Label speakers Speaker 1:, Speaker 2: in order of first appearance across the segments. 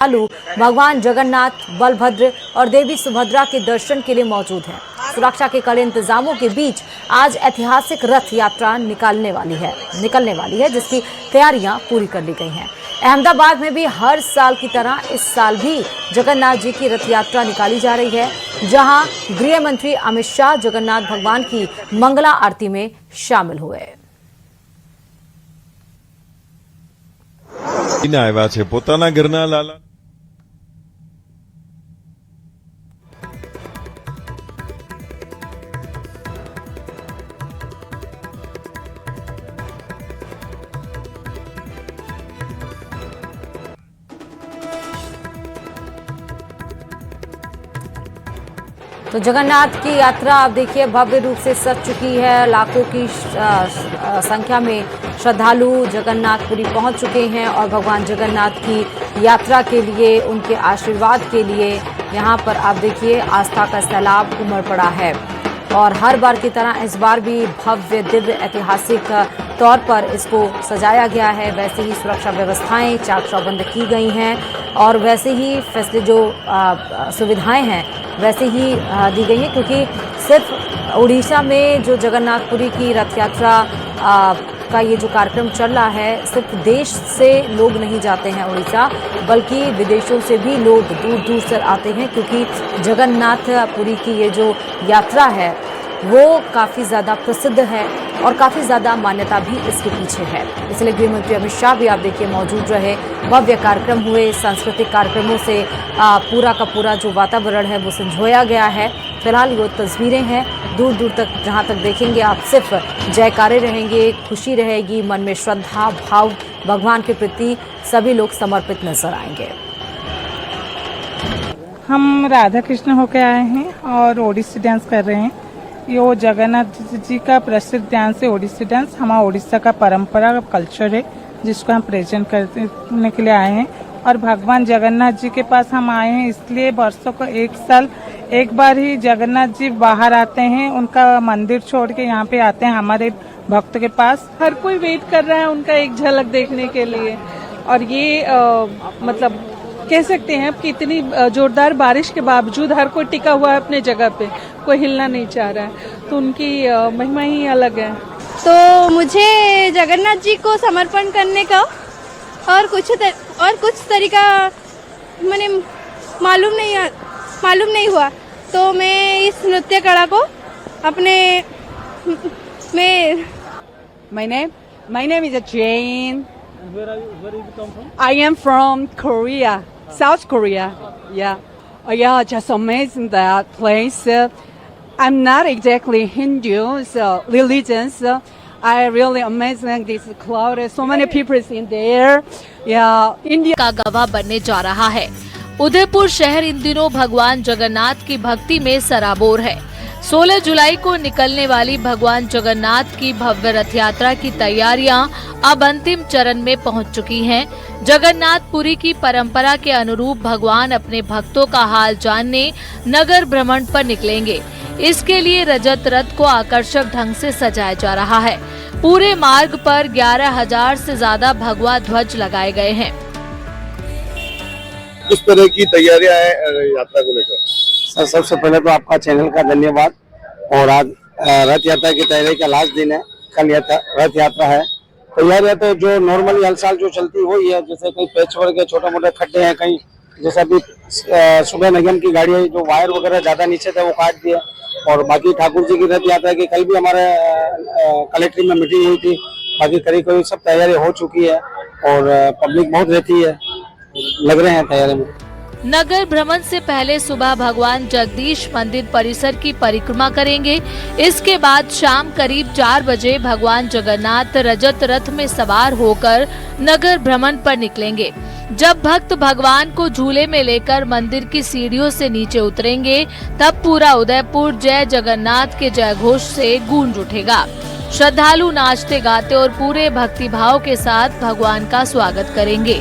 Speaker 1: श्रद्धालु भगवान जगन्नाथ, बलभद्र और देवी सुभद्रा के दर्शन के लिए मौजूद हैं। सुरक्षा के कड़े इंतजामों के बीच आज ऐतिहासिक रथ यात्रा निकलने वाली है, जिसकी तैयारियां पूरी कर ली गई हैं। अहमदाबाद में भी हर साल की तरह इस साल भी जगन्नाथ जी की रथ यात्रा निकाली जा रही है, जहां गृह मंत्री अमित शाह जगन्नाथ भगवान की मंगला आरती में शामिल हुए।
Speaker 2: આવ્યા છે પોતાના ઘરના લાલા।
Speaker 1: तो जगन्नाथ की यात्रा आप देखिए भव्य रूप से सज चुकी है। लाखों की संख्या में श्रद्धालु जगन्नाथपुरी पहुंच चुके हैं और भगवान जगन्नाथ की यात्रा के लिए, उनके आशीर्वाद के लिए यहां पर आप देखिए आस्था का सैलाब उमड़ पड़ा है। और हर बार की तरह इस बार भी भव्य दिव्य ऐतिहासिक तौर पर इसको सजाया गया है। वैसे ही सुरक्षा व्यवस्थाएं चाक चौबंद की गई हैं और वैसे ही फैसले जो सुविधाएं हैं वैसे ही दी गई हैं, क्योंकि सिर्फ उड़ीसा में जो जगन्नाथपुरी की रथ यात्रा का ये जो कार्यक्रम चल रहा है, सिर्फ देश से लोग नहीं जाते हैं उड़ीसा, बल्कि विदेशों से भी लोग दूर दूर से आते हैं, क्योंकि जगन्नाथपुरी की ये जो यात्रा है वो काफ़ी ज़्यादा प्रसिद्ध है और काफ़ी ज़्यादा मान्यता भी इसके पीछे है। इसलिए गृह मंत्री अमित शाह भी आप देखिए मौजूद रहे। भव्य कार्यक्रम हुए। सांस्कृतिक कार्यक्रमों से पूरा का पूरा जो वातावरण है वो संजोया गया है। फिलहाल ये तस्वीरें हैं, दूर दूर तक जहाँ तक देखेंगे आप सिर्फ जयकारे रहेंगे, खुशी रहेगी, मन में श्रद्धा भाव भगवान के प्रति सभी लोग समर्पित नजर आएंगे।
Speaker 3: हम राधा कृष्ण होकर आए हैं और ओडिसी डांस कर रहे हैं। ये जगन्नाथ जी का प्रसिद्ध डांस है ओडिसी डांस। हमारा उड़ीसा का परंपरा कल्चर है, जिसको हम प्रेजेंट करने के लिए आए हैं। और भगवान जगन्नाथ जी के पास हम आए हैं इसलिए वर्षों को एक साल एक बार ही जगन्नाथ जी बाहर आते हैं, उनका मंदिर छोड़ के यहाँ पे आते हैं हमारे भक्त के पास। हर कोई वेट कर रहा है उनका एक झलक देखने के लिए। और ये मतलब कह सकते हैं कि इतनी जोरदार बारिश के बावजूद हर कोई टिका हुआ है अपने जगह पे, कोई हिलना नहीं चाह रहा है, तो उनकी महिमा ही अलग है।
Speaker 4: तो मुझे जगन्नाथ जी को समर्पण करने का और कुछ तरीका मैंने मालूम नहीं हुआ, तो मैं इस नृत्य कला को अपने में
Speaker 5: My name is Jane. Where you come from? I am from Korea, South Korea. Yeah. Yeah, just amazing that place. I'm not exactly Hindu, so religion. So I really amazing this cloud. So many people in there. Yeah, India
Speaker 6: का गवाह बनने जा रहा है। उदयपुर शहर इन दिनों भगवान जगन्नाथ की भक्ति में सराबोर है। 16 जुलाई को निकलने वाली भगवान जगन्नाथ की भव्य रथ यात्रा की तैयारियां अब अंतिम चरण में पहुंच चुकी हैं। जगन्नाथपुरी की परंपरा के अनुरूप भगवान अपने भक्तों का हाल जानने नगर भ्रमण पर निकलेंगे। इसके लिए रजत रथ को आकर्षक ढंग से सजाया जा रहा है। पूरे मार्ग पर 11,000 से ज्यादा भगवा ध्वज लगाए गए हैं।
Speaker 7: किस तरह की तैयारियां हैं यात्रा को लेकर?
Speaker 8: सर, सबसे पहले तो आपका चैनल का धन्यवाद। और आज रथ यात्रा की तैयारी का लास्ट दिन है, कल रथ यात्रा है। तैयारियां तो जो नॉर्मली हर साल जो चलती वही है, जैसे कहीं पैच वर्क के छोटे मोटे खड्डे हैं, कहीं जैसे अभी सुबह निगम की गाड़ी जो वायर वगैरह ज्यादा नीचे थे वो काट दिए। और बाकी ठाकुर जी की रथ यात्रा की कल भी हमारे कलेक्ट्रेट में मीटिंग हुई थी। बाकी करीब सब तैयारी हो चुकी है और पब्लिक बहुत रहती है, लग रहे हैं तैयारी में।
Speaker 6: नगर भ्रमण से पहले सुबह भगवान जगदीश मंदिर परिसर की परिक्रमा करेंगे। इसके बाद शाम करीब 4 बजे भगवान जगन्नाथ रजत रथ में सवार होकर नगर भ्रमण पर निकलेंगे। जब भक्त भगवान को झूले में लेकर मंदिर की सीढ़ियों से नीचे उतरेंगे, तब पूरा उदयपुर जय जगन्नाथ के जयघोष से गूंज उठेगा। श्रद्धालु नाचते गाते और पूरे भक्तिभाव के साथ भगवान का स्वागत करेंगे।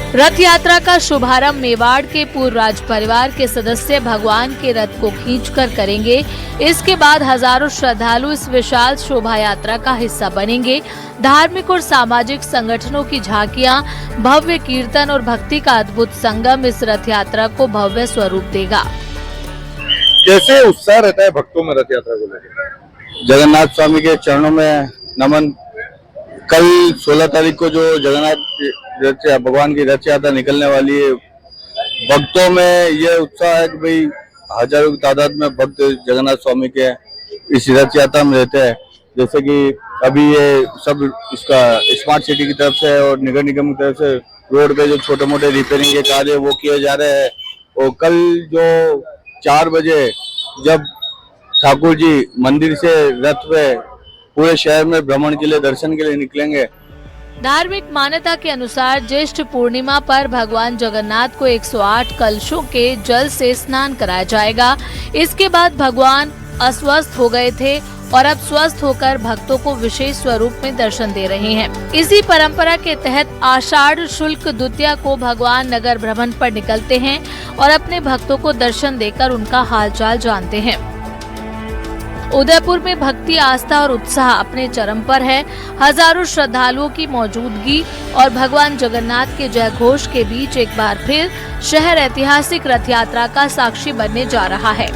Speaker 6: रथ यात्रा का शुभारंभ मेवाड़ के पूर्व राज परिवार के सदस्य भगवान के रथ को खींचकर करेंगे। इसके बाद हजारों श्रद्धालु इस विशाल शोभा यात्रा का हिस्सा बनेंगे। धार्मिक और सामाजिक संगठनों की झांकियां, भव्य कीर्तन और भक्ति का अद्भुत संगम इस रथ यात्रा को भव्य स्वरूप देगा।
Speaker 7: कैसे उत्साह रहता है भक्तों में रथ यात्रा को लेकर?
Speaker 8: जगन्नाथ स्वामी के चरणों में नमन। कल 16 तारीख को जो जगन्नाथ भगवान की रथ यात्रा निकलने वाली है, भक्तों में यह उत्साह है कि भाई हजारों की तादाद में भक्त जगन्नाथ स्वामी के इस रथ यात्रा में रहते हैं। जैसे कि अभी ये सब इसका स्मार्ट सिटी की तरफ से और नगर निगम की तरफ से रोड पे जो छोटे मोटे रिपेयरिंग के कार्य वो किए जा रहे हैं। और कल जो 4 बजे जब ठाकुर जी मंदिर से रथ पे पूरे शहर में भ्रमण के लिए दर्शन के लिए निकलेंगे।
Speaker 6: धार्मिक मान्यता के अनुसार ज्येष्ठ पूर्णिमा पर भगवान जगन्नाथ को 108 कलशों के जल से स्नान कराया जाएगा। इसके बाद भगवान अस्वस्थ हो गए थे और अब स्वस्थ होकर भक्तों को विशेष स्वरूप में दर्शन दे रहे हैं। इसी परंपरा के तहत आषाढ़ शुक्ल द्वितीया को भगवान नगर भ्रमण पर निकलते हैं और अपने भक्तों को दर्शन देकर उनका हालचाल जानते हैं। उदयपुर में भक्ति, आस्था और उत्साह अपने चरम पर है। हजारों श्रद्धालुओं की मौजूदगी और भगवान जगन्नाथ के जय घोष के बीच एक बार फिर शहर ऐतिहासिक रथ यात्रा का साक्षी बनने जा रहा है।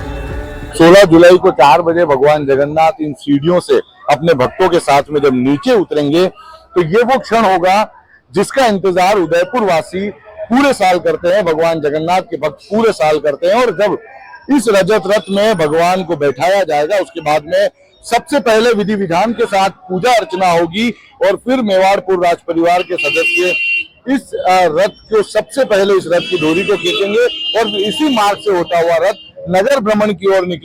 Speaker 7: 16 जुलाई को 4 बजे भगवान जगन्नाथ इन सीढ़ियों से अपने भक्तों के साथ में जब नीचे उतरेंगे तो ये वो क्षण होगा जिसका इंतजार उदयपुर वासी पूरे साल करते हैं, भगवान जगन्नाथ के भक्त पूरे साल करते हैं। और जब इस रजत रथ में भगवान को बैठाया जाएगा उसके बाद में सबसे पहले विधि विधान के साथ पूजा अर्चना होगी और फिर मेवाड़पुर राज परिवार के सदस्य इस रथ को सबसे पहले इस रथ की डोरी को खींचेंगे और इसी मार्ग से होता हुआ रथ नगर भ्रमण की ओर निकले।